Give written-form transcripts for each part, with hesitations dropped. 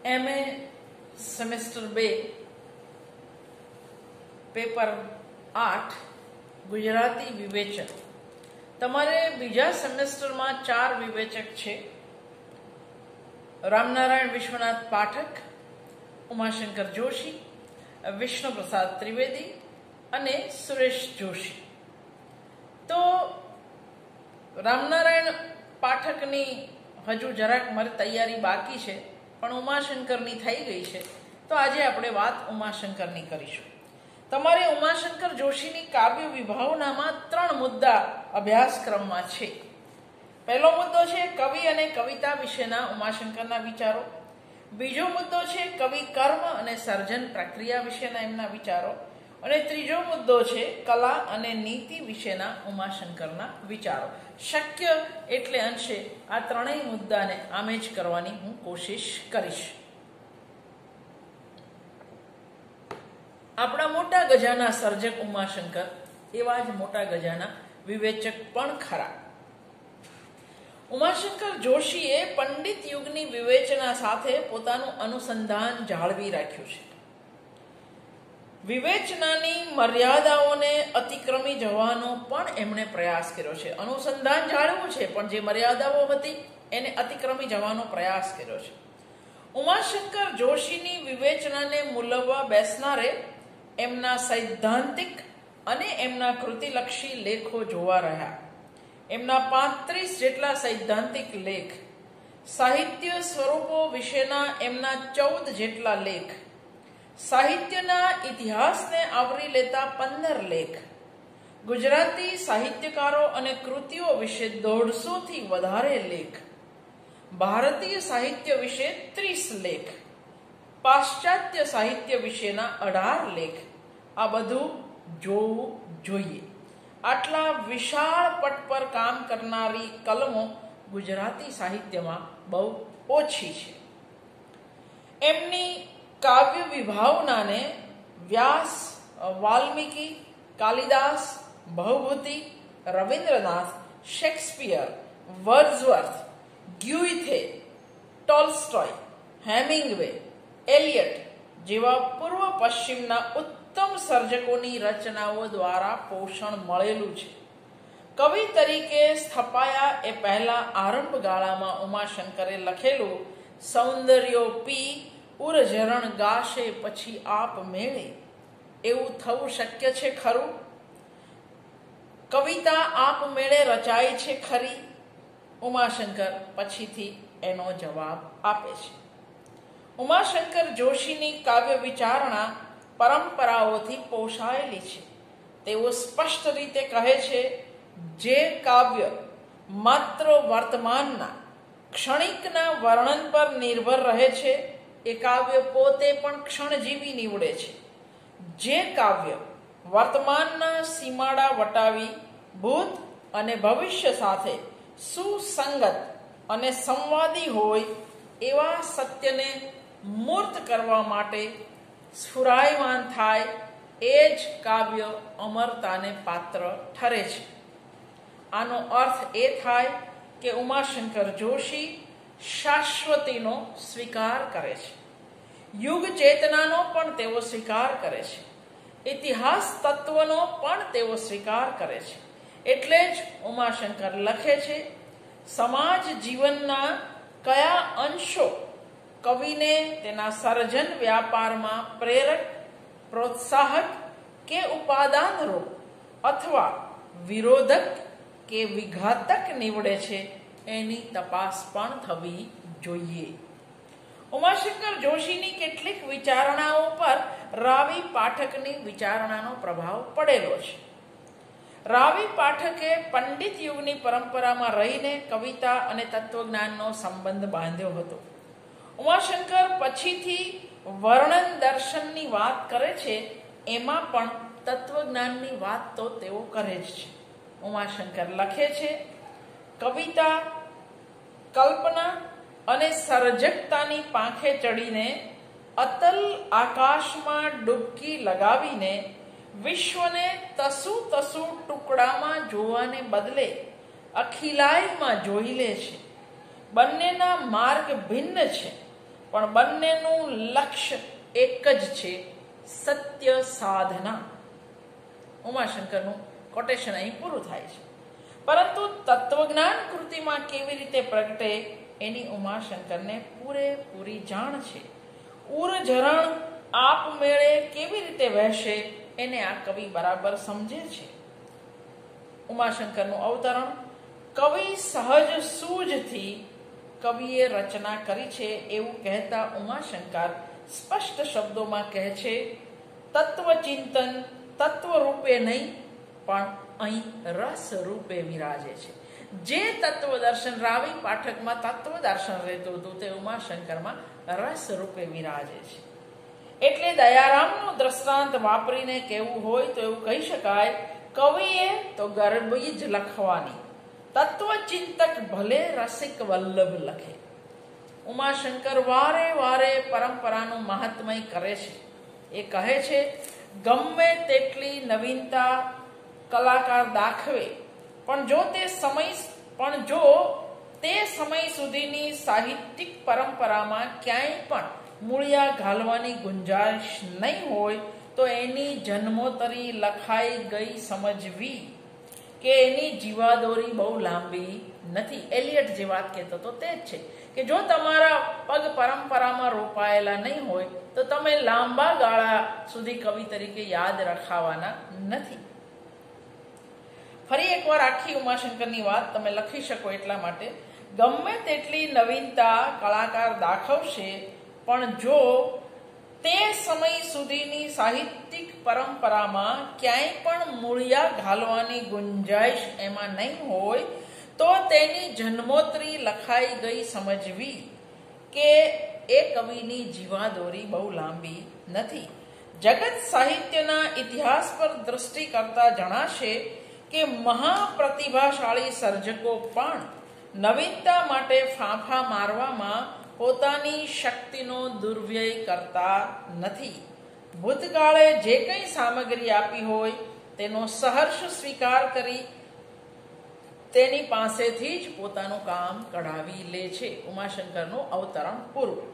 MA semester 2 paper 8 Gujarati વિવેચન. તમારે બીજા સેમેસ્ટરમાં 4 વિવેચક છે. રામનારાયણ વિશ્વનાથ પાઠક, ઉમાશંકર જોશી, વિષ્ણુપ્રસાદ ત્રિવેદી અને સુરેશ જોશી. તો રામનારાયણ પાઠકની હજુ જરાક મારી તૈયારી બાકી છે, પણ ઉમાશંકરની થઈ ગઈ છે. તો આજે આપણે વાત ઉમાશંકરની કરીશું. તમારે ઉમાશંકર જોશીની કાવ્ય વિભાવનામાં 3 મુદ્દા અભ્યાસક્રમમાં છે. પહેલો મુદ્દો છે કવિ અને કવિતા વિશેના ઉમાશંકરના વિચારો. બીજો મુદ્દો છે કવિ કર્મ અને સર્જન પ્રક્રિયા વિશેના એમના વિચારો. અને ત્રીજો મુદ્દો છે કલા અને નીતિ વિશેના ઉમાશંકરના વિચારો. શક્ય એટલે અંશે આ ત્રણેય મુદ્દાને આમે જ કરવાની હું કોશિશ કરીશ. આપણા મોટા ગજાના સર્જક ઉમાશંકર એવા જ મોટા ગજાના વિવેચક પણ ખરા. ઉમાશંકર જોશીએ પંડિત યુગની વિવેચના સાથે પોતાનું અનુસંધાન જાળવી રાખ્યું છે. વિવેચનાની મર્યાદાઓને અતિક્રમી જવાનો પણ એમણે પ્રયાસ કર્યો છે. અનુસંધાન જાળવવું છે, પણ જે મર્યાદાઓ હતી એને અતિક્રમી જવાનો પ્રયાસ કર્યો છે. ઉમાશંકર જોશીની વિવેચનાને મૂલવવા બેસનારે એમના સૈદ્ધાંતિક અને એમના કૃતિલક્ષી લેખો જોવા રહ્યા. એમના 35 જેટલા સૈદ્ધાંતિક લેખ, સાહિત્ય સ્વરૂપો વિશેના એમના 14 જેટલા લેખ, સાહિત્યના ઇતિહાસને આવરી લેતા 15 લેખ, ગુજરાતી સાહિત્યકારો અને કૃતિઓ વિશે 150 થી વધારે લેખ, ભારતીય સાહિત્ય વિશે 30 લેખ, પાશ્ચાત્ય સાહિત્ય વિશેના 18 લેખ. આ બધું જોવું જોઈએ. આટલા વિશાળ પટ પર કામ કરનારી કલમો ગુજરાતી સાહિત્યમાં બહુ ઓછી છે. એમની કાવ્ય વિભાવનાને Vyas, Valmiki, Kalidas, Bhavabhuti, Rabindranath, Shakespeare, Wordsworth, Goethe, Tolstoy, Hemingway, Eliot જેવા પૂર્વ પશ્ચિમના ઉત્તમ સર્જકોની રચનાઓ દ્વારા પોષણ મળેલું છે. કવિ તરીકે સ્થપાયા એ પહેલા આરંભ ગાળામાં ઉમાશંકરે લખેલું સૌંદર્યોપી ઉરઝરણ ગાશે પછી આપ મેળે એવું થવું શક્ય છે ખરું? કવિતા આપ મેળે રચાય છે ખરી? ઉમાશંકર પછીથી એનો જવાબ આપે છે. ઉમાશંકર જોશીની કાવ્ય વિચારણા પરંપરાઓથી પોષાયેલી છે. તેઓ સ્પષ્ટ રીતે કહે છે, જે કાવ્ય માત્ર વર્તમાનના ક્ષણિકના વર્ણન પર નિર્ભર રહે છે એ કાવ્ય પોતે પણ ક્ષણજીવી નીવડે છે. જે કાવ્ય વર્તમાનના સીમાડા વટાવી ભૂત અને ભવિષ્ય સાથે સુસંગત અને સંવાદી હોય એવા સત્યને મૂર્ત કરવા માટે સ્ફુરાયમાન થાય એ જ કાવ્ય અમરતાને પાત્ર ઠરે છે. આનો અર્થ એ થાય કે ઉમાશંકર જોશી શાશ્વતીનો સ્વીકાર કરે છે. યુગ ચેતનાનો પણ તેઓ સ્વીકાર કરે છે. ઇતિહાસ તત્વનો પણ તેઓ સ્વીકાર કરે છે. એટલે જ ઉમાશંકર લખે છે, સમાજ જીવનના કયા અંશો કવિને તેના સર્જન વ્યાપારમાં પ્રેરક, પ્રોત્સાહક કે ઉપાદાનરૂપ અથવા વિરોધક કે વિઘાતક નીવડે છે એની તપાસ પણ થવી જોઈએ. ઉમાશંકર જોશીની કેટલીક વિચારણાઓ પર રાવી પાઠકની વિચારણાનો પ્રભાવ પડેલો છે. રાવી પાઠકે પંડિત યુગની પરંપરામાં રહીને કવિતા અને તત્વજ્ઞાનનો સંબંધ બાંધ્યો હતો. ઉમાશંકર પછીથી વર્ણન દર્શનની વાત કરે છે, એમાં પણ તત્વજ્ઞાનની વાત તો તેઓ કરે જ છે. ઉમાશંકર લખે છે, કવિતા કલ્પના અને સર્જકતાની પાંખે ચડીને અતલ આકાશમાં ડૂબકી લગાવીને વિશ્વને તસુ ટુકડામાં જોવાને બદલે અખિલાઈમાં જોઈ લે છે. બંનેના માર્ગ ભિન્ન છે, પણ બંનેનું લક્ષ્ય એક જ છે, સત્ય સાધના. ઉમાશંકરનું કોટેશન અહીં પૂરું થાય છે. પરંતુ તત્વજ્ઞાન કૃતિમાં કેવી રીતે પ્રગટે એની ઉમાશંકરને પૂરેપૂરી જાણ છે. ઉરઝરણ આપમેળે કેવી રીતે વહેશે એને આ કવિ બરાબર સમજે છે. ઉમાશંકરનું અવતરણ કવિ સહજ સૂઝથી કવિએ રચના કરી છે એવું કહેતા ઉમાશંકર સ્પષ્ટ શબ્દોમાં કહે છે, તત્વચિંતન તત્વ રૂપે નહીં પણ અહીં રસ રૂપે વિરાજે છે. જે તત્વ દર્શન રાવી પાઠકમાં તત્વ દર્શન રહેતું હતું તે ઉમાશંકરમાં રસ રૂપે વિરાજે છે. એટલે દયારામનો દ્રષ્ટાંત વાપરીને કહેવું હોય તો એવું કહી શકાય, કવિએ તો ગરબી જ લખવાની, તત્વચિંતક ભલે રસિક વલ્લભ લખે. ઉમાશંકર વારે વારે પરંપરાનું મહાત્મય કરે છે. એ કહે છે, ગમે તેટલી નવીનતા કલાકાર દાખવે પણ જો તે સમય સુધીની સાહિત્યિક પરંપરામાં ક્યાંય પણ મૂળિયા ઘાલવાની ગુંજાઈશ નહીં હોય તો એની જન્મોતરી લખાઈ ગઈ સમજવી કે એની જીવાદોરી બહુ લાંબી નથી. એલિયટ જે વાત કહેતો હતો તે જ છે કે જો તમારા પગ પરંપરામાં રોપાયેલા નહીં હોય તો તમે લાંબા ગાળા સુધી કવિ તરીકે યાદ રખાવાના નથી. ફરી એકવાર આખી ઉમાશંકરની વાત તમે લખી શકો એટલા માટે, ગમે તેટલી નવીનતા કલાકાર દાખવશે પણ જો તે સમય સુધીની સાહિત્યિક પરંપરામાં ક્યાંય પણ મૂળિયા ઘાલવાની ગુંજાઈશ એમાં નહીં હોય તો તેની જન્મોત્રી લખાઈ ગઈ સમજવી કે એ કવિની જીવાદોરી બહુ લાંબી નથી. જગત સાહિત્યના ઇતિહાસ પર દૃષ્ટિ કરતા જણાશે કે મહાપ્રતિભાશાળી સર્જકો પણ નવીનતા માટે ફાંફા મારવામાં પોતાની શક્તિનો દુર્વ્યય કરતા નથી. ભૂતકાળે જે કંઈ સામગ્રી આપી હોય તેનો સહર્ષ સ્વીકાર કરી તેની પાસેથી જ પોતાનું કામ કઢાવી લે છે. ઉમાશંકરનું અવતરણ પૂરું.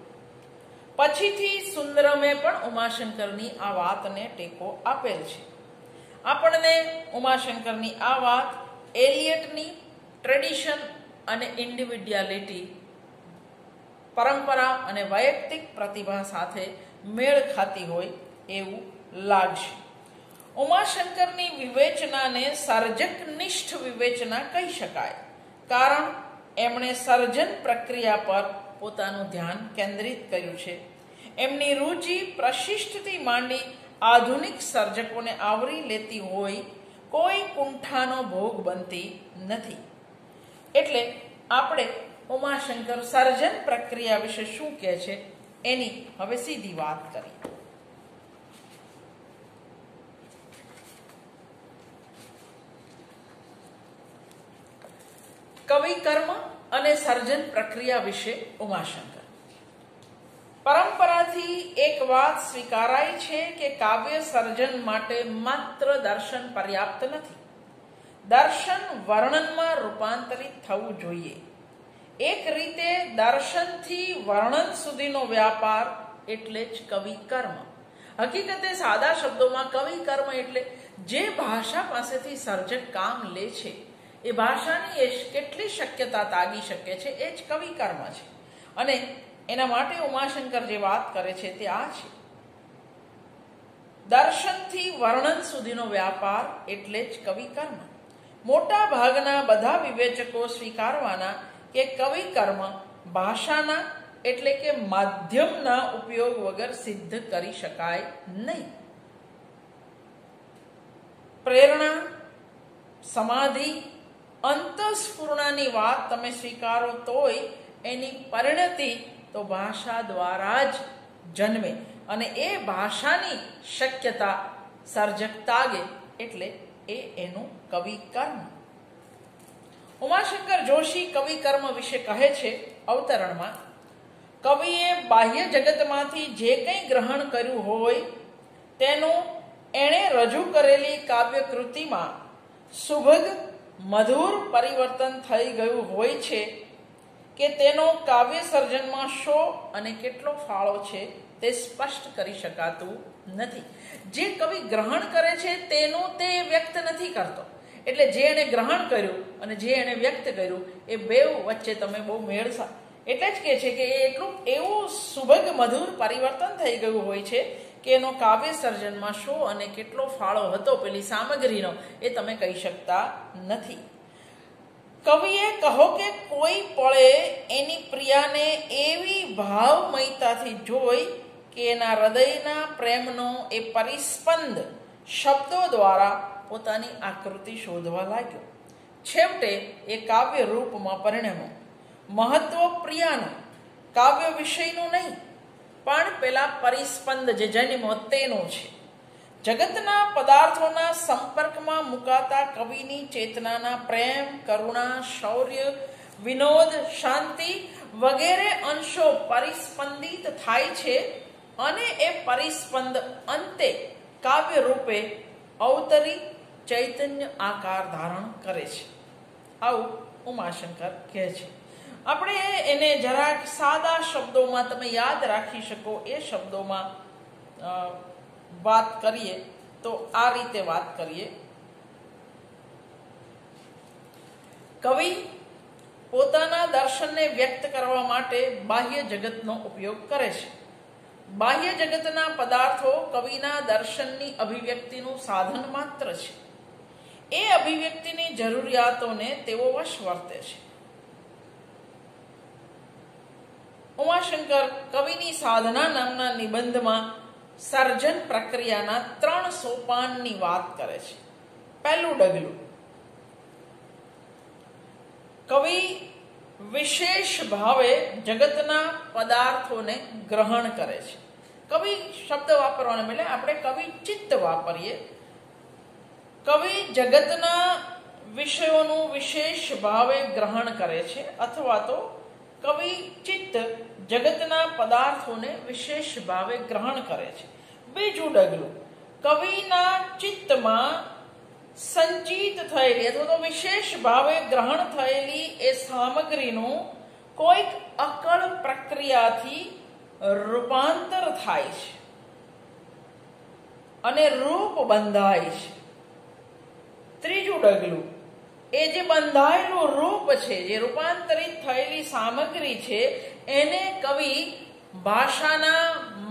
પછીથી સુંદરમે પણ ઉમાશંકરની આ વાતને ટેકો આપેલ છે. આપણને ઉમાશંકરની આ વાત એલિયટની ટ્રેડિશન અને ઇન્ડિવિડ્યુઆલિટી, પરંપરા અને વૈયક્તિક પ્રતિભા સાથે મેળ ખાતી હોય એવું લાગશે. ઉમાશંકરની વિવેચનાને સર્જકનિષ્ઠ વિવેચના કહી શકાય, કારણ એમણે સર્જન પ્રક્રિયા પર પોતાનું ધ્યાન કેન્દ્રિત કર્યું છે. એમની રુચિ પ્રશિષ્ટથી માંડી આધુનિક સર્જકોને આવરી લેતી હોય કોઈ કુંઠાનો ભોગ બનતી નથી. એટલે આપણે ઉમાશંકર સર્જન પ્રક્રિયા વિશે શું કહે છે એની હવે સીધી વાત કરી. કવિ કર્મ અને સર્જન પ્રક્રિયા વિશે ઉમાશંકર. પરંપરાથી એક વાત સ્વીકારાય છે કે કાવ્ય સર્જન માટે માત્ર દર્શન પર્યાપ્ત નથી. દર્શન વર્ણનમાં રૂપાંતરિત થવું જોઈએ. એક રીતે દર્શનથી વર્ણન સુધીનો વ્યાપાર એટલે જ કવિ કર્મ. હકીકતે સાદા શબ્દોમાં કવિ કર્મ એટલે જે ભાષા પાસેથી સર્જક કામ લે છે એ ભાષાની કેટલી શક્યતા તાગી શકે છે એ જ કવિ કર્મ છે. અને એના માટે ઉમાશંકર જે વાત કરે છે તે આ છે, દર્શનથી વર્ણન સુધીનો વ્યાપાર એટલે જ કવિ કર્મ. મોટા ભાગના બધા વિવેચકો સ્વીકારવાના કે કવિ કર્મ ભાષાના એટલે કે માધ્યમના ઉપયોગ વગર સિદ્ધ કરી શકાય નહીં. પ્રેરણા, સમાધિ, અંતઃસ્ફુરણાની વાત તમે સ્વીકારો તોય એની પરિણતિ તો ભાષા દ્વારા જ જન્મે અને એ ભાષાની શક્યતા સર્જક તાગે એટલે એ એનું કવિ કર્મ. ઉમાશંકર જોશી કવિ કર્મ વિશે કહે છે અવતરણમાં, કવિએ બાહ્ય જગતમાંથી જે કંઈ ગ્રહણ કર્યું હોય તેનું એણે રજૂ કરેલી કાવ્ય કૃતિમાં સુભગ મધુર પરિવર્તન થઈ ગયું હોય છે. કે તેનો કાવ્ય સર્જનમાં શો અને કેટલો ફાળો છે તે સ્પષ્ટ કરી શકાતું નથી. જે કવિ ગ્રહણ કરે છે તેનું તે વ્યક્ત નથી કરતો. એટલે જે એણે ગ્રહણ કર્યું અને જે એણે વ્યક્ત કર્યું એ બેઉ વચ્ચે તમે બહુ મેળસા. એટલે જ કહે છે કે એ એટલું એવું સુભગ મધુર પરિવર્તન થઈ ગયું હોય છે કે એનો કાવ્ય સર્જનમાં શો અને કેટલો ફાળો હતો પેલી સામગ્રીનો એ તમે કહી શકતા નથી. કવિએ કહો કે કોઈ પળે એની પ્રિયાને એવી ભાવમયતાથી જોઈ કે એના હૃદયના પ્રેમનો એ પરિસ્પંદ શબ્દો દ્વારા પોતાની આકૃતિ શોધવા લાગ્યો. છેવટે એ કાવ્ય રૂપમાં પરિણમ્યો. મહત્વ પ્રિયાનું, કાવ્ય વિષયનું નહીં, પણ પેલા પરિસ્પંદ જે જન્મો તેનો છે. જગતના પદાર્થોના સંપર્કમાં મુકાતા કવિની ચેતનાના પ્રેમ, કરુણા, શૌર્ય, વિનોદ, શાંતિ વગેરે અંશો પરિસ્પંદિત થાય છે અને એ પરિસ્પંદ અંતે કાવ્ય રૂપે અવતરી ચૈતન્ય આકાર ધારણ કરે છે. આવું ઉમાશંકર કહે છે. આપણે એને જરાક સાદા શબ્દોમાં તમે યાદ રાખી શકો એ શબ્દોમાં વાત કરીએ તો આ રીતે વાત કરીએ. કવિ પોતાના દર્શનને વ્યક્ત કરવા માટે બાહ્ય જગતનો ઉપયોગ કરે છે. બાહ્ય જગતના પદાર્થો કવિના દર્શનની અભિવ્યક્તિનું સાધન માત્ર છે. એ અભિવ્યક્તિની જરૂરિયાતોને તેઓ વશ વર્તે છે. ઉમાશંકર કવિની સાધના નામના નિબંધમાં સર્જન પ્રક્રિયાના 3 સોપાનની વાત કરે છે. પહેલું ડગલું, કવિ વિશેષ ભાવે જગતના પદાર્થોને ગ્રહણ કરે છે. કવિ શબ્દ વાપરવાને બદલે આપણે કવિ ચિત્ત વાપરીએ. કવિ જગતના વિષયોનું વિશેષ ભાવે ગ્રહણ કરે છે અથવા તો કવિ ચિત્ત જગતના પદાર્થોને વિશેષ ભાવે ગ્રહણ કરે છે. બીજું ડગલું, કવિના ચિત્તમાં સંચિત થયેલી અથવા તો વિશેષ ભાવે ગ્રહણ થયેલી એ સામગ્રીનું કોઈક અકળ પ્રક્રિયાથી રૂપાંતર થાય છે અને રૂપ બંધાય છે. ત્રીજું ડગલું, એ જે બંધાયેલું રૂપ છે, જે રૂપાંતરિત થયેલી સામગ્રી છે, એને કવિ ભાષાના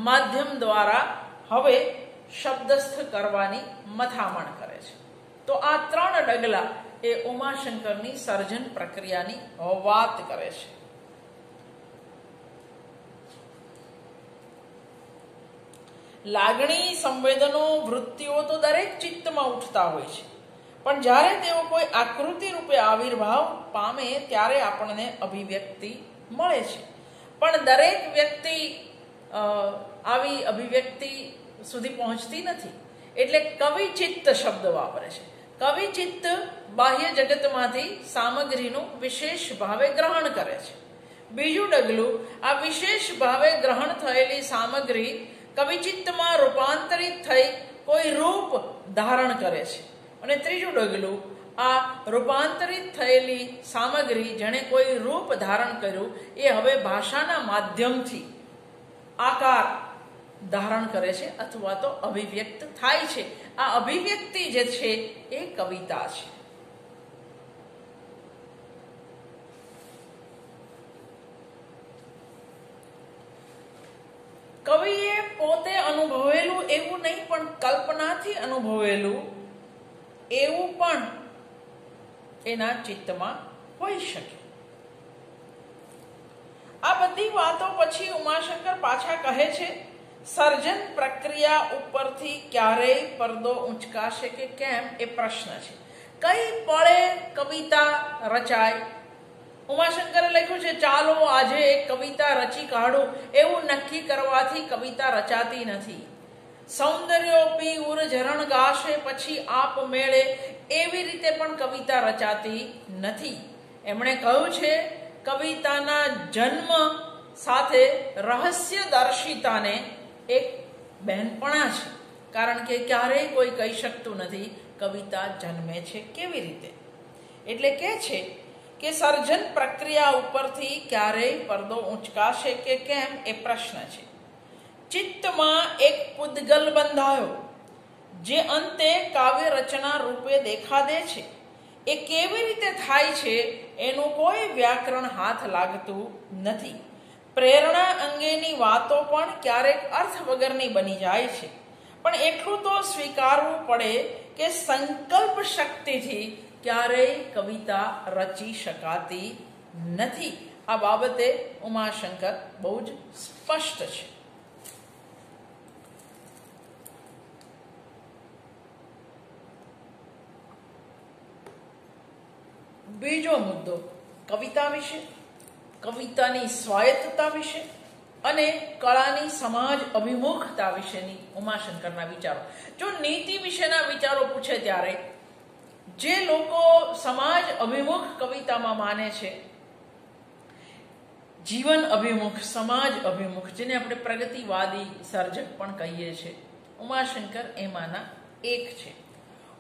માધ્યમ દ્વારા હવે શબ્દસ્થ કરવાની મથામણ કરે છે. તો આ 3 ડગલા એ ઉમાશંકરની સર્જન પ્રક્રિયાની વાત કરે છે. લાગણી, સંવેદનો, વૃત્તિઓ તો દરેક ચિત્તમાં ઉઠતા હોય છે, પણ જ્યારે તેઓ કોઈ આકૃતિ રૂપે આવિર્ભાવ પામે ત્યારે આપણને અભિવ્યક્તિ મળે છે. પણ દરેક વ્યક્તિ આવી અભિવ્યક્તિ સુધી પહોંચતી નથી. એટલે કવિચિત્ત શબ્દ વાપરે છે. કવિચિત્ત બાહ્ય જગતમાંથી સામગ્રીનું વિશેષ ભાવે ગ્રહણ કરે છે. બીજું ડગલું, આ વિશેષ ભાવે ગ્રહણ થયેલી સામગ્રી કવિચિત્તમાં રૂપાંતરિત થઈ કોઈ રૂપ ધારણ કરે છે. અને ત્રીજું ડગલું, આ રૂપાંતરિત થયેલી સામગ્રી જેણે કોઈ રૂપ ધારણ કર્યું એ હવે ભાષાના માધ્યમથી આકાર ધારણ કરે છે અથવા તો અભિવ્યક્ત થાય છે. આ અભિવ્યક્તિ જે છે એ કવિતા છે. કવિએ પોતે અનુભવેલું એવું નહીં, પણ કલ્પનાથી અનુભવેલું એવું પણ એના ચિત્તમાં હોઈ શકે. આ બધી વાતો પછી ઉમાશંકર પાછા કહે છે, સર્જન પ્રક્રિયા ઉપરથી ક્યારેય પડદો ઊંચકાશે કે કેમ એ પ્રશ્ન છે. કઈ પળે કવિતા રચાય? ઉમાશંકરે લખ્યું છે, ચાલો આજે એક કવિતા રચી કાઢું એવું નક્કી કરવાથી કવિતા રચાતી નથી. સૌંદર્યોપી ઉર ઝરણ ગાશે પછી આપ મેળે એવી રીતે પણ કવિતા રચાતી નથી. એમણે કહ્યું છે, કવિતાના જન્મ સાથે રહસ્યદર્શિતાને એક બહેનપણા છે, કારણ કે ક્યારેય કોઈ કહી શકતું નથી કવિતા જન્મે છે કેવી રીતે. એટલે કે છે કે સર્જન પ્રક્રિયા ઉપરથી ક્યારેય પડદો ઊંચકાશે કે કેમ એ પ્રશ્ન છે. ચિત્તમાં એક પૂદગલ બંધાયો જે અંતે કાવ્ય રચના રૂપે દેખા દે છે. એ કેવી રીતે થાય છે એનું કોઈ વ્યાકરણ હાથ લાગતું નથી. પ્રેરણા અંગેની વાતો પણ ક્યારેક અર્થ વગરની બની જાય છે. પણ એટલું તો સ્વીકારવું પડે કે સંકલ્પ શક્તિથી ક્યારેય કવિતા રચી શકાતી નથી. આ બાબતે ઉમાશંકર બહુ જ સ્પષ્ટ છે. બીજો મુદ્દો કવિતા વિશે, કવિતાની સ્વાયત્તતા વિશે અને કળાની સમાજ અભિમુખતા વિશેની ઉમાશંકરના વિચારો. જો નીતિ વિશેના વિચારો પૂછે ત્યારે જે લોકો સમાજ અભિમુખ કવિતામાં માને છે, જીવન અભિમુખ, સમાજ અભિમુખ, જેને આપણે પ્રગતિવાદી સર્જક પણ કહીએ છીએ, ઉમાશંકર એમાંના એક છે.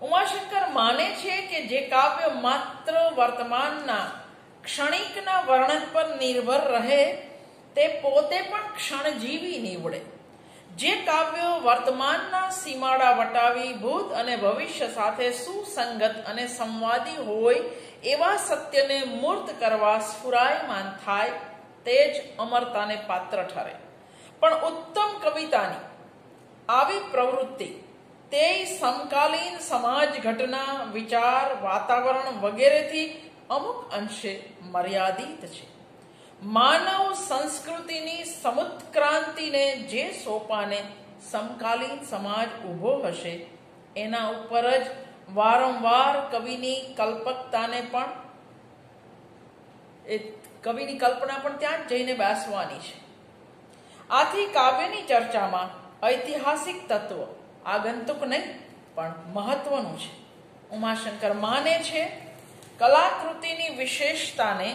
ઉમાશંકર માને છે કે જે કાવ્ય માત્ર વર્તમાનના ક્ષણિકના વર્ણન પર નિર્ભર રહે તે પોતે પણ ક્ષણજીવી નીવડે. જે કાવ્યો વર્તમાનના સીમાડા વટાવી ભૂત અને ભવિષ્ય સાથે સુસંગત અને સંવાદી હોય એવા સત્યને મૂર્ત કરવા સ્ફુરાયમાન થાય તે જ અમરતાને પાત્ર ઠરે. પણ ઉત્તમ કવિતાની આવી પ્રવૃત્તિ તે સમકાલીન સમાજ ઘટના, વિચાર, વાતાવરણ વગેરેથી અમુક અંશે મર્યાદિત છે. માનવ સંસ્કૃતિની સમુત્ક્રાંતિને જે સોપાને સમકાલીન સમાજ ઊભો હશે એના ઉપર જ વારંવાર કવિની કલ્પકતાને પણ કવિની કલ્પના પણ ત્યાં જ જઈને બેસવાની છે. આથી કાવ્યની ચર્ચામાં ઐતિહાસિક તત્વ આગંતુક નહીં પણ મહત્વનું છે. ઉમાશંકર માને છે કલાકૃતિની વિશેષતાને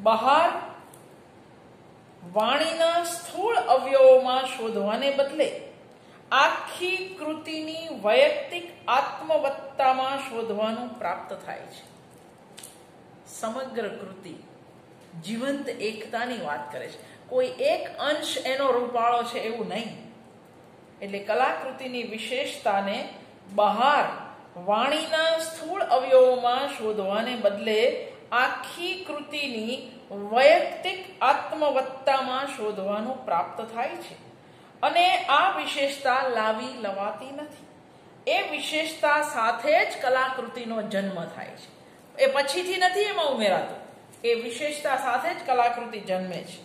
બહાર વાણીના સ્થૂળ અવયવોમાં શોધવાને બદલે આખી કૃતિની વૈયક્તિક આત્મવત્તામાં શોધવાનું પ્રાપ્ત થાય છે. સમગ્ર કૃતિ જીવંત એકતાની વાત કરે છે, કોઈ એક અંશ એનો રૂપાળો છે એવું નહીં. એટલે કલાકૃતિની વિશેષતાને બહાર વાણીના સ્થૂળ અવયવોમાં શોધવાને બદલે આખી કૃતિની વૈયક્તિક આત્મવત્તામાં શોધવાનું પ્રાપ્ત થાય છે. અને આ વિશેષતા લાવી લવાતી નથી. એ વિશેષતા સાથે જ કલાકૃતિનો જન્મ થાય છે. એ પછીથી નથી એમાં ઉમેરાતું. એ વિશેષતા સાથે જ કલાકૃતિ જન્મે છે.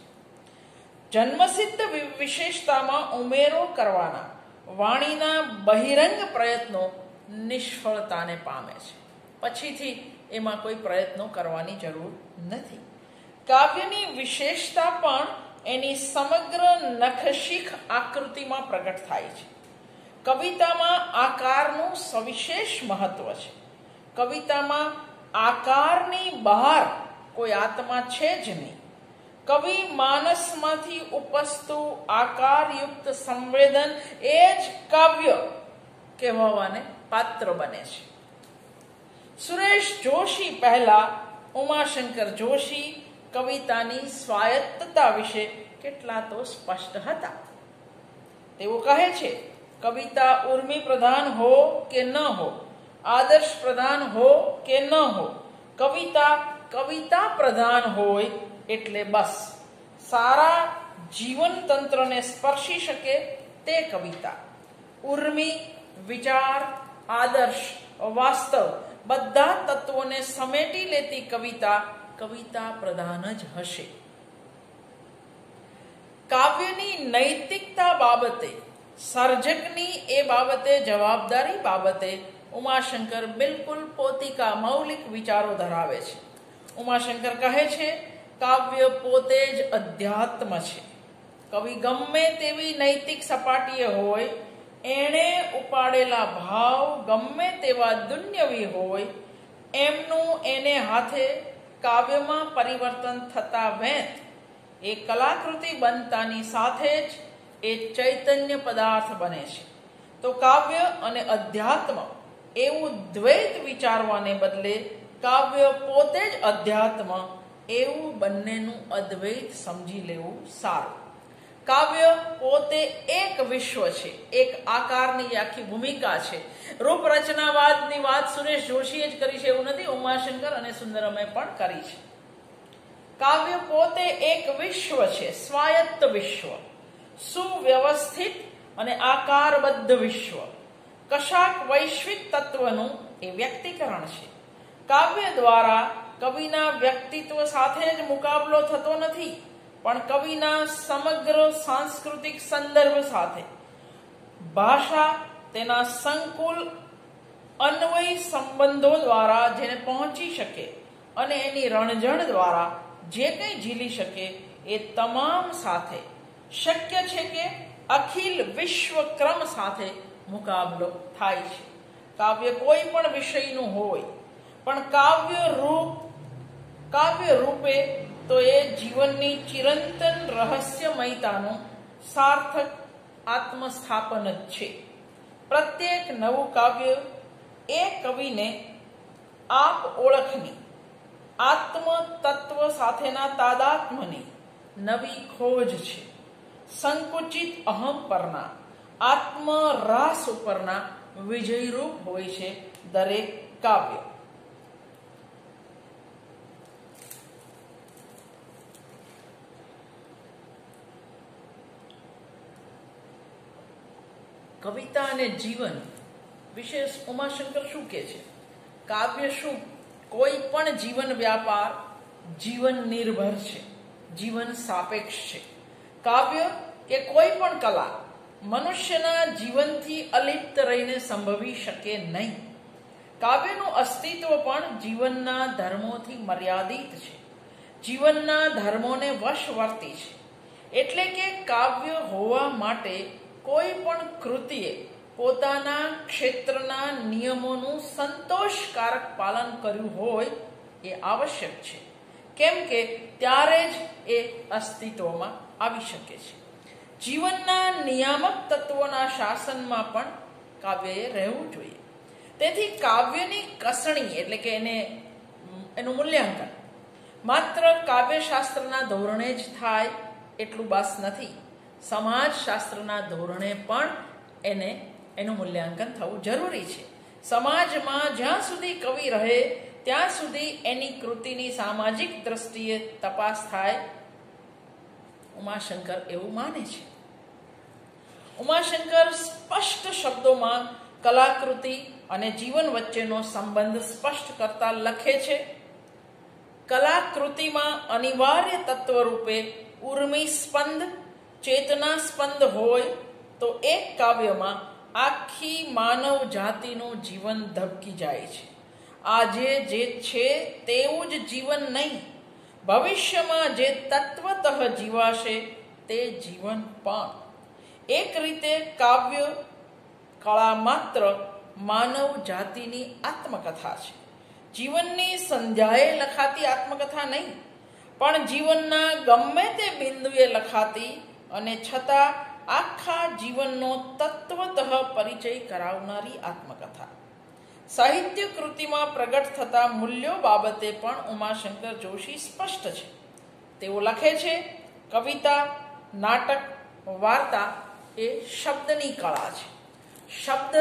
જન્મસિદ્ધ વિશેષતામાં ઉમેરો કરવાના વાણીના બહિરંગ પ્રયત્નો નિષ્ફળતાને પામે છે. પછીથી એમાં કોઈ પ્રયત્નો કરવાની જરૂર નથી. કાવ્યની વિશેષતા પણ એની સમગ્ર નખશીખ આકૃતિમાં પ્રગટ થાય છે. કવિતામાં આકારનું સવિશેષ મહત્વ છે. કવિતામાં આકારની બહાર કોઈ આત્મા છે જ નહીં. કવિ માનસમાંથી ઉપસતું આકારયુક્ત સંવેદન એ જ કાવ્ય કહેવાને પાત્ર બને છે. સુરેશ જોશી પહેલા ઉમાશંકર જોશી કવિતાની સ્વાયત્તતા વિશે કેટલા તો સ્પષ્ટ હતા. તેઓ કહે છે કવિતા ઉર્મી પ્રધાન હો કે ન હો, આદર્શ પ્રધાન હો કે ન હો, કવિતા કવિતા પ્રધાન હોય એટલે બસ. સારા જીવન તંત્રને સ્પર્શી શકે તે કવિતા. ઉર્મી, વિચાર, આદર્શ, વાસ્તવ બધા તત્વોને સમેટી લેતી કવિતા કવિતા પ્રધાન જ હશે. કાવ્યની નૈતિકતા બાબતે, સર્જકની એ બાબતે જવાબદારી બાબતે ઉમાશંકર બિલકુલ પોતિકા મૌલિક વિચારો ધરાવે છે. ઉમાશંકર કહે છે કાવ્ય પોતે જ અધ્યાત્મ છે. કવિ ગમે તેવી નૈતિક સપાટીએ હોય, એણે ઉપાડેલા ભાવ ગમે તેવા દુન્યવી હોય, એમનું એને હાથે કાવ્યમાં પરિવર્તન થતા વેંત એ કલાકૃતિ બનતાની સાથે જ એ ચૈતન્ય પદાર્થ બને છે. તો કાવ્ય અને અધ્યાત્મ એવું દ્વૈત વિચારવાને બદલે કાવ્ય પોતે જ અધ્યાત્મ, એવું બંનેનું અદ્વૈત સમજી લેવું સારું. કાવ્ય પોતે એક વિશ્વ છે, એક આકારની આખી ભૂમિકા છે. રૂપ રચનાવાદની વાત સુરેશ જોશીએ જ કરી છે એવું નથી, ઉમાશંકર અને સુંદરમે પણ કરી છે. કાવ્ય પોતે એક વિશ્વ છે, સ્વાયત્ત વિશ્વ, સુવ્યવસ્થિત અને આકારબદ્ધ વિશ્વ. કશાક વૈશ્વિક તત્વનું એ વ્યક્તિકરણ છે. કાવ્ય દ્વારા કવિના વ્યક્તિત્વ સાથે જ મુકાબલો થતો નથી, પણ કવિના સમગ્ર સાંસ્કૃતિક સંદર્ભ સાથે. ભાષા તેના સંકુલ અન્વયી સંબંધો દ્વારા જેને પહોંચી શકે અને એની રણજણ દ્વારા જે કંઈ ઝીલી શકે એ તમામ સાથે શક્ય છે કે અખિલ વિશ્વક્રમ સાથે મુકાબલો થાય છે. કાવ્ય કોઈ પણ વિષયનું હોય, પણ કાવ્ય રૂપે તો એ જીવનની ચિરંતન રહસ્યમયતાનું સાર્થક આત્મસ્થાપન જ છે. પ્રત્યેક નવું કાવ્ય એ કવિને આપ ઓળખની, આત્મ તત્વ સાથેના તાદાત્મ્યની નવી ખોજ છે. સંકુચિત અહમ પરના, આત્મરાસ ઉપરના વિજયરૂપ હોય છે દરેક કાવ્ય. કવિતા અને જીવન વિશે ઉમાશંકર શું કહે છે? કાવ્ય શું? કોઈ પણ જીવન વ્યાપાર જીવન નિર્ભર છે, જીવન સાપેક્ષ છે. કાવ્ય કે કોઈ પણ કલા મનુષ્યના જીવનથી અલિપ્ત રહીને સંભવી શકે નહીં. કાવ્યનું અસ્તિત્વ પણ જીવનના ધર્મોથી મર્યાદિત છે, જીવનના ધર્મોને વશવર્તી છે. એટલે કે કાવ્ય હોવા માટે કોઈ પણ કૃતિએ પોતાના ક્ષેત્રના નિયમોનું સંતોષકારક પાલન કર્યું હોય એ આવશ્યક છે, કેમ કે ત્યારે જ એ અસ્તિત્વમાં આવી શકે છે. જીવનના નિયામક તત્વોના શાસનમાં પણ કાવ્યએ રહેવું જોઈએ. તેથી કાવ્યની કસણી એટલે કે એનું મૂલ્યાંકન માત્ર કાવ્યશાસ્ત્રના ધોરણે જ થાય એટલું બસ નથી. સમાજશાસ્ત્રના ધોરણે પણ એનું મૂલ્યાંકન થવું જરૂરી છે. સમાજમાં જ્યાં સુધી કવિ રહે ત્યાં સુધી એની કૃતિની સામાજિક દ્રષ્ટિએ તપાસ થાય, ઉમાશંકર એવું માને છે. ઉમાશંકર સ્પષ્ટ શબ્દોમાં કલાકૃતિ અને જીવન વચ્ચેનો સંબંધ સ્પષ્ટ કરતા લખે છે. કલાકૃતિમાં અનિવાર્ય તત્વ રૂપે ઉર્મી સ્પંદ, ચેતના સ્પંદ હોય તો એક કાવ્યમાં આખી માનવ જાતિનું જીવન ધબકી જાય છે. આજે જે છે તેવું જ જીવન નહીં, ભવિષ્યમાં જે તત્વતઃ જીવાશે તે જીવન પણ. એક રીતે કાવ્ય કળા માત્ર માનવ જાતિની આત્મકથા છે. જીવનની સંધ્યાએ લખાતી આત્મકથા નહીં, પણ જીવનના ગમે તે બિંદુએ લખાતી અને છતાં આખા જીવનનો તત્વતઃ પરિચય કરાવનારી આત્મકથા. સાહિત્ય કૃતિમાં પ્રગટ થતા મૂલ્યો બાબતે પણ ઉમાશંકર જોશી સ્પષ્ટ છે. તેઓ લખે છે, કવિતા, નાટક, વાર્તા એ શબ્દની કળા છે. શબ્દ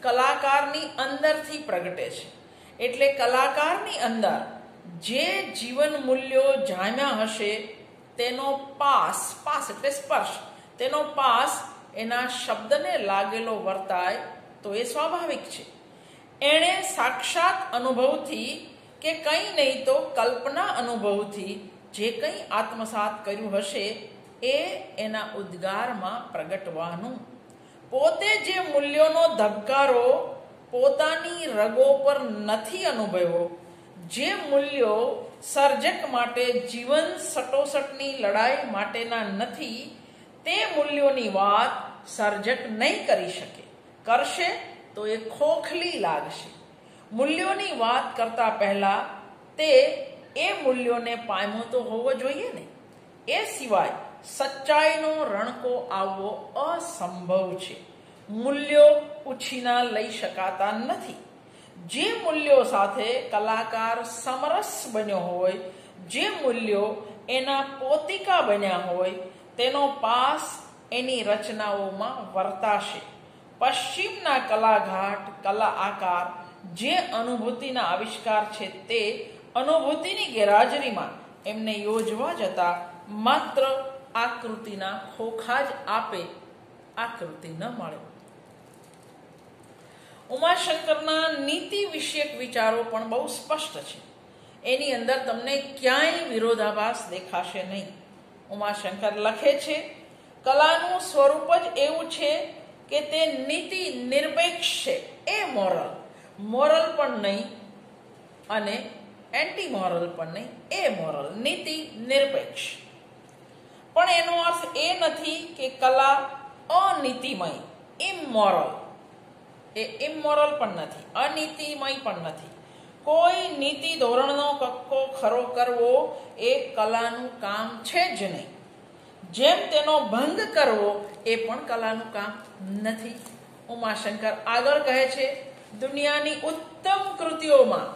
કલાકારની અંદરથી પ્રગટે છે. એટલે કલાકારની અંદર જે જીવન મૂલ્યો જામ્યા હશે તેનો પાસ એટલે સ્પર્શ, તેનો પાસ એના શબ્દને લાગેલો વર્તાય તો એ સ્વાભાવિક છે. એણે સાક્ષાત અનુભવથી કે કંઈ નહીં તો કલ્પના અનુભવથી જે કંઈ આત્મસાત કર્યું હશે એ એના ઉદ્ગારમાં પ્રગટવાનું. પોતે જે મૂલ્યોનો ધબકારો પોતાની રગો પર નથી અનુભવ્યો, જે મૂલ્યો સર્જક માટે જીવન સટોસટની લડાઈ માટેના નથી, તે મૂલ્યોની વાત સર્જક નહીં કરી શકે. કરશે તો એ ખોખલી લાગશે. મૂલ્યોની વાત કરતા પહેલા તે એ મૂલ્યોને પામ્યો તો હોવો જોઈએ ને. એ સિવાય સચ્ચાઈનો રણકો આવવો અસંભવ છે. મૂલ્યો ઉછીના લઈ શકાતા નથી. જે મૂલ્યો સાથે કલાકાર સમરસ બન્યો હોય, જે મૂલ્યો એના પોતિકા બન્યા હોય, તેનો પાસ એની રચનાઓમાં વર્તાશે. પશ્ચિમના કલાઘાટ, કલા આકાર જે અનુભૂતિના આવિષ્કાર છે, તે અનુભૂતિની ગેરહાજરીમાં એમને યોજવા જતા માત્ર આકૃતિના ખોખા જ આપે, આકૃતિ ન મળે. ઉમાશંકરના નીતિ વિષયક વિચારો પણ બહુ સ્પષ્ટ છે. એની અંદર તમને ક્યાંય વિરોધાભાસ દેખાશે નહીં. ઉમાશંકર લખે છે, કલાનું સ્વરૂપ જ એવું છે કે તે નીતિ નિરપેક્ષ છે. એ મોરલ પણ નહીં અને એન્ટી મોરલ પણ નહીં, એ મોરલ, નીતિ નિરપેક્ષ. પણ એનો અર્થ એ નથી કે કલા અનીતિમય, ઇમોરલ. એ ઇમોરલ પણ નથી, અનીતિમય પણ નથી. કોઈ નીતિ ધોરણનો કક્કો ખરો કરવો એ કલાનું કામ છે જ નહીં. જેમ તેનો ભંગ કરવો એ પણ કલાનું કામ નથી. ઉમાશંકર આગળ કહે છે, દુનિયાની ઉત્તમ કૃતિઓમાં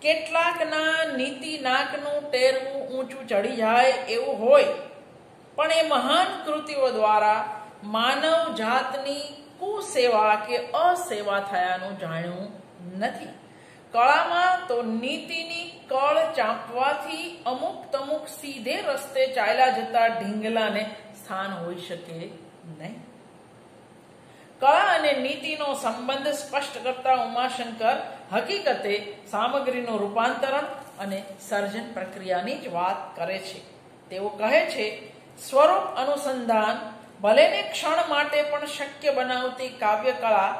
કેટલાકના નીતિ નાકનું ટેરવું ઊંચું ચડી જાય એવું હોય, પણ એ મહાન કૃતિઓ દ્વારા માનવ જાતની કુસેવા કે અસેવા થયાનું જાણ્યું નથી. કળામાં તો નીતિની કળ ચાંપવાથી અમુક તમુક સીધે રસ્તે ચાલ્યા જતા ઢીંગલાને સ્થાન હોઈ શકે નહીં. કળા અને નીતિનો સંબંધ સ્પષ્ટ કરતા ઉમાશંકર હકીકતે સામગ્રીનું રૂપાંતરણ અને સર્જન પ્રક્રિયાની જ વાત કરે છે. તેઓ કહે છે, સ્વરૂપ અનુસંધાન ભલેને ક્ષણ માટે પણ શક્ય બનાવતી કાવ્ય કળા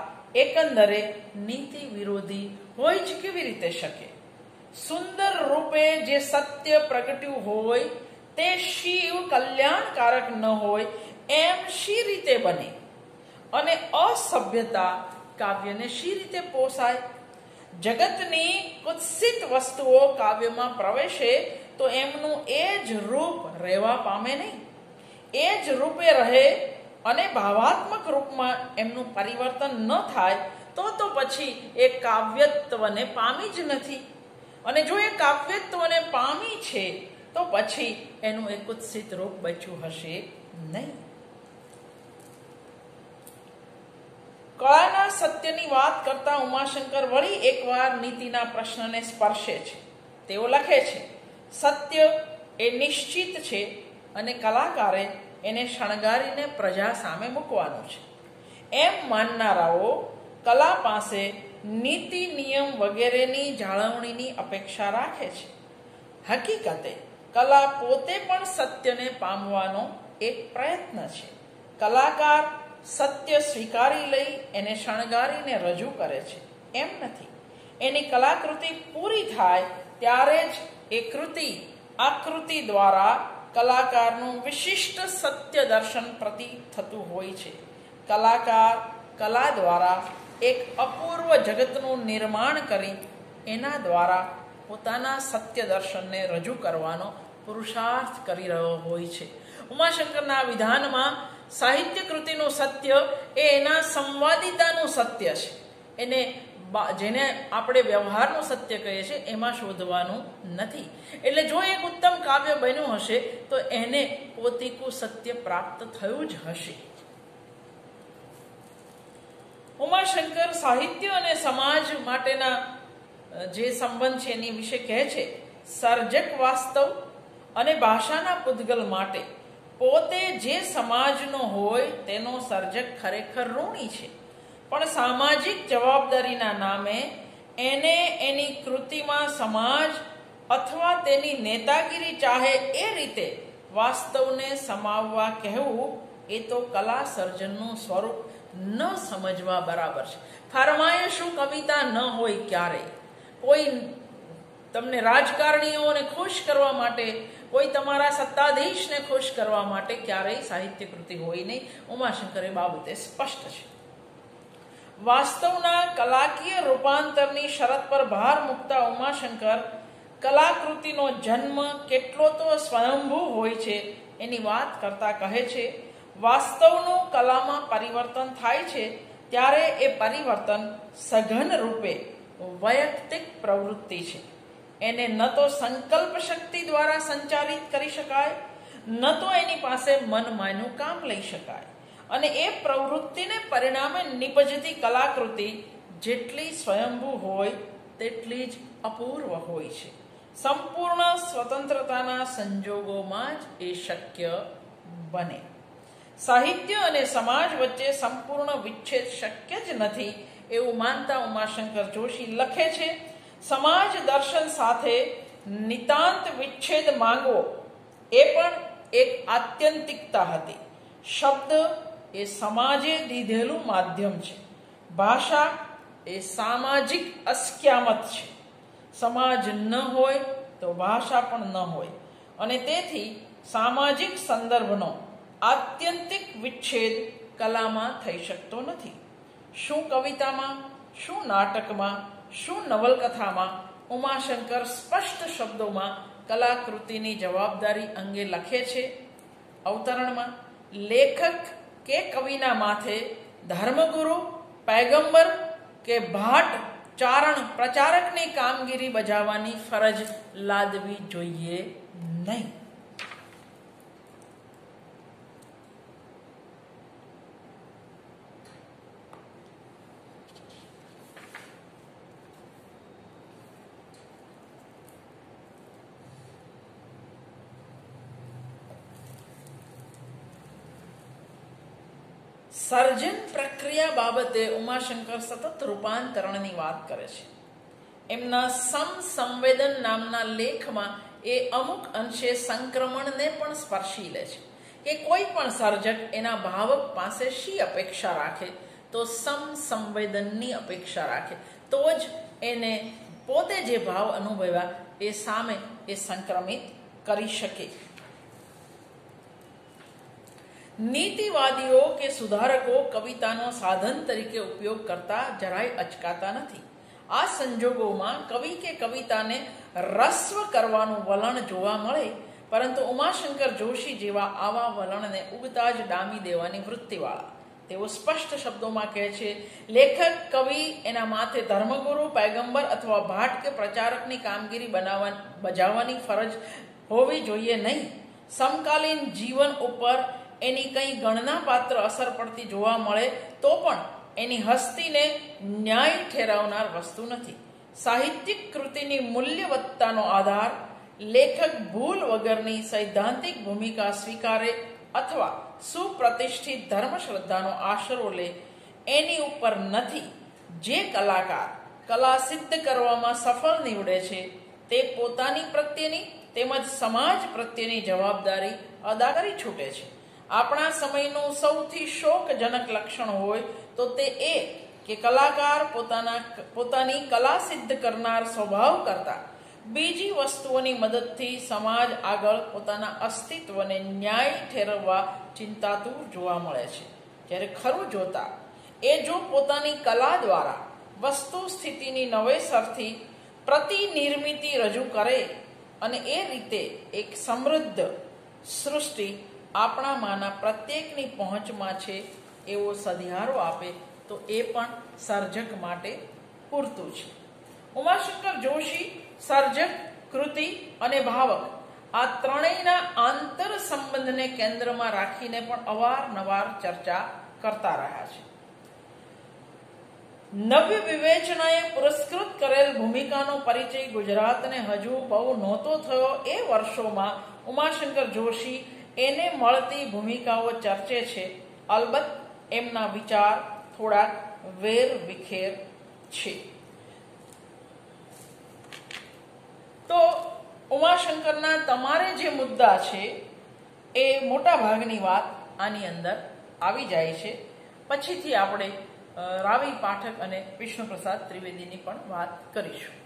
એકંદરે નીતિ વિરોધી હોય જ કેવી રીતે શકે? સુંદર રૂપે જે સત્ય પ્રગટ્યું હોય તે શિવ કલ્યાણકારક ન હોય એમ શી રીતે બને? અને અસભ્યતા કાવ્યને શી રીતે પોસાય? જગતની કુત્સિત વસ્તુઓ કાવ્યમાં પ્રવેશે તો એમનું એ જ રૂપ રહેવા પામે નહીં. એ જ રૂપે રહે અને ભાવાત્મક રૂપમાં એમનું પરિવર્તન ન થાય તો પછી એ કાવ્યત્વને પામી જ નથી. અને જો એ કાવ્યત્વને પામી છે તો પછી એનું એક કુત્સિત રૂપ બચ્યું હશે નહીં. કળાના સત્યની વાત કરતા ઉમાશંકર વળી એકવાર નીતિના પ્રશ્નને સ્પર્શે છે. તેઓ લખે છે, સત્ય એ નિશ્ચિત છે અને કલાકારે એને શણગારીને પ્રજા સામે મૂકવાનું છે. એમ માનનારાઓ કલા પાસે નીતિ નિયમ વગેરેની જાળવણીની અપેક્ષા રાખે છે. હકીકતે કલા પોતે પણ સત્યને પામવાનો એક પ્રયત્ન છે. કલાકાર સત્ય સ્વીકારી લઈ એને શણગારીને રજૂ કરે છે એમ નથી. એની કલાકૃતિ પૂરી થાય ત્યારે જ એ કૃતિ આકૃતિ દ્વારા કલાકારનું વિશિષ્ટ સત્ય દર્શન પ્રતીત થતું હોય છે. કલાકાર કલા દ્વારા એક અપૂર્વ જગતનું નિર્માણ કરી એના દ્વારા પોતાના સત્ય દર્શનને રજૂ કરવાનો પુરુષાર્થ કરી રહ્યો હોય છે. ઉમાશંકરના વિધાનમાં સાહિત્ય કૃતિનું સત્ય એ એના સંવાદિતાનું સત્ય છે. એને જેને આપણે વ્યવહારનું સત્ય કહીએ છીએ એમાં શોધવાનું નથી. એટલે જો એક ઉત્તમ કાવ્ય બન્યું હશે તો એને પોતિકું સત્ય પ્રાપ્ત થયું જ હશે. ઉમાશંકર સાહિત્ય અને સમાજ માટેના જે સંબંધ છે એની વિશે કહે છે, સર્જક વાસ્તવ અને ભાષાના પૂતગલ માટે પોતે જે સમાજનો હોય તેનો સર્જક ખરેખર ઋણી છે, પણ સામાજિક જવાબદારીના નામે એને એની કૃતિમાં સમાજ અથવા તેની નેતાગીરી ચાહે એ રીતે વાસ્તવને સમાવવા કહેવું એ તો કલા સર્જનનું સ્વરૂપ ન સમજવા બરાબર છે. ફરમાયશું કવિતા ન હોય ક્યારેય. કોઈ તમને રાજકારણીઓને ખુશ કરવા માટે, કોઈ તમારા સત્તાધીશને ખુશ કરવા માટે ક્યારેય સાહિત્ય કૃતિ હોય નહીં. ઉમાશંકર એ બાબતે સ્પષ્ટ છે. વાસ્તવના કલાકીય રૂપાંતરની શરત પર ભાર મૂકતા ઉમાશંકર કલાકૃતિનો જન્મ કેટલો તો સ્વયંભૂ હોય છે એની વાત કરતા કહે છે, વાસ્તવનું કલામાં પરિવર્તન થાય છે ત્યારે એ પરિવર્તન સઘન રૂપે વૈયક્તિક પ્રવૃત્તિ છે. એને ન તો સંકલ્પ શક્તિ દ્વારા સંચાલિત કરી શકાય, ન તો એની પાસે મનમાયનું કામ લઈ શકાય. અને એ પ્રવૃત્તિને પરિણામે નિપજતી કલાકૃતિ જેટલી સ્વયંભૂ હોય તેટલી જ અપૂર્વ હોય છે. સંપૂર્ણ સ્વતંત્રતાના સંજોગોમાં જ એ શક્ય બને. સાહિત્ય અને સમાજ વચ્ચે સંપૂર્ણ વિચ્છેદ શક્ય જ નથી એવું માનતા ઉમાશંકર જોશી લખે છે, સમાજ દર્શન સાથે નિતાંત વિચ્છેદ માંગવો એ પણ એક આત્યંતિકતા હતી. શબ્દ એ સમાજે દીધેલું માધ્યમ છે. ભાષા એ સામાજિક અસ્ક્યામત છે. સમાજ ન હોય તો ભાષા પણ ન હોય, અને તેથી સામાજિક સંદર્ભનો આત્યંતિક વિચ્છેદ કલામાં થઈ શકતો નથી. શું કવિતામાં, શું નાટકમાં, શું નવલકથામાં ઉમાશંકર સ્પષ્ટ શબ્દોમાં કલાકૃતિની જવાબદારી અંગે લખે છે. અવતરણમાં લેખક કે કવિના માથે ધર્મગુરુ, પૈગંબર કે ભાટ ચારણ પ્રચારકની કામગીરી બજાવવાની ફરજ લાદવી જોઈએ નહીં. સર્જન પ્રક્રિયા બાબતે ઉમાશંકર સતત રૂપાંતરણની વાત કરે છે. એમના સંવેદન નામના લેખમાં એ અમુક અંશે સંક્રમણને પણ સ્પર્શી લે છે કે કોઈ પણ સર્જક એના ભાવક પાસે શી અપેક્ષા રાખે તો સંવેદનની અપેક્ષા રાખે, તો જ એને પોતે જે ભાવ અનુભવ્યા એ સામે એ સંક્રમિત કરી શકે. નીતિવાદીઓ કે સુધારકો કવિતાનો સાધન તરીકે ઉપયોગ કરતા જરાય અચકાતા નથી. આ સંજોગોમાં કવિ કે કવિતાને રસ્વ કરવાનું વલણ જોવા મળે, પરંતુ ઉમાશંકર જોશી જેવા આવા વલણને ઉગતા જ ડામી દેવાની વૃત્તિવાળા. તેઓ સ્પષ્ટ શબ્દોમાં કહે છે, લેખક કવિ એના માથે ધર્મગુરુ, પૈગંબર અથવા ભાટ કે પ્રચારકની કામગીરી બજાવવાની ફરજ હોવી જોઈએ નહીં. સમકાલીન જીવન ઉપર એની કંઈ ગણનાપાત્ર અસર પડતી જોવા મળે તો પણ એની હસ્તીને ન્યાય ઠેરાવનાર વસ્તુ નથી. સાહિત્યિક કૃતિની મૂલ્યવત્તાનો આધાર લેખક ભૂલ વગરની સૈદ્ધાંતિક ભૂમિકા સ્વીકારે અથવા સુપ્રતિષ્ઠિત ધર્મશ્રદ્ધાનો આશરો લે એની ઉપર નથી. જે કલાકાર કલા સિદ્ધ કરવામાં સફળ નીવડે છે તે પોતાની પ્રત્યેની તેમજ સમાજ પ્રત્યેની જવાબદારી અદા કરી છૂટે છે. આપણા સમયનું સૌથી શોકજનક લક્ષણ હોય તો તે એ કે કલાકાર પોતાની કલા સિદ્ધ કરનાર સ્વભાવ કરતા બીજી વસ્તુઓની મદદથી સમાજ આગળ પોતાના અસ્તિત્વને ન્યાય ઠેરવવા ચિંતાતુર જોવા મળે છે. જ્યારે ખરું જોતા એ જો પોતાની કલા દ્વારા વસ્તુ સ્થિતિની નવેસરથી પ્રતિનિર્મિતિ રજૂ કરે અને એ રીતે એક સમૃદ્ધ સૃષ્ટિ આપણામાંના પ્રત્યેકની પહોંચમાં છે એવો સધિયારો આપે તો એ પણ સર્જક માટે પૂરતું છે. ઉમાશંકર જોશી સર્જક, કૃતિ અને ભાવક આ ત્રણેયના આંતર સંબંધને કેન્દ્રમાં રાખીને પણ અવારનવાર ચર્ચા કરતા રહ્યા છે. નવ્ય વિવેચનાએ પુરસ્કૃત કરેલ ભૂમિકાનો પરિચય ગુજરાતને હજુ બહુ નહોતો થયો એ વર્ષોમાં ઉમાશંકર જોશી એને મળતી ભૂમિકાઓ ચર્ચે છે. અલબત્ત એમના વિચાર થોડાક વેર વિખેર છે. તો ઉમાશંકરના તમારે જે મુદ્દા છે એ મોટા ભાગની વાત આની અંદર આવી જાય છે. પછીથી આપણે રાવી પાઠક અને વિષ્ણુપ્રસાદ ત્રિવેદીની પણ વાત કરીશું.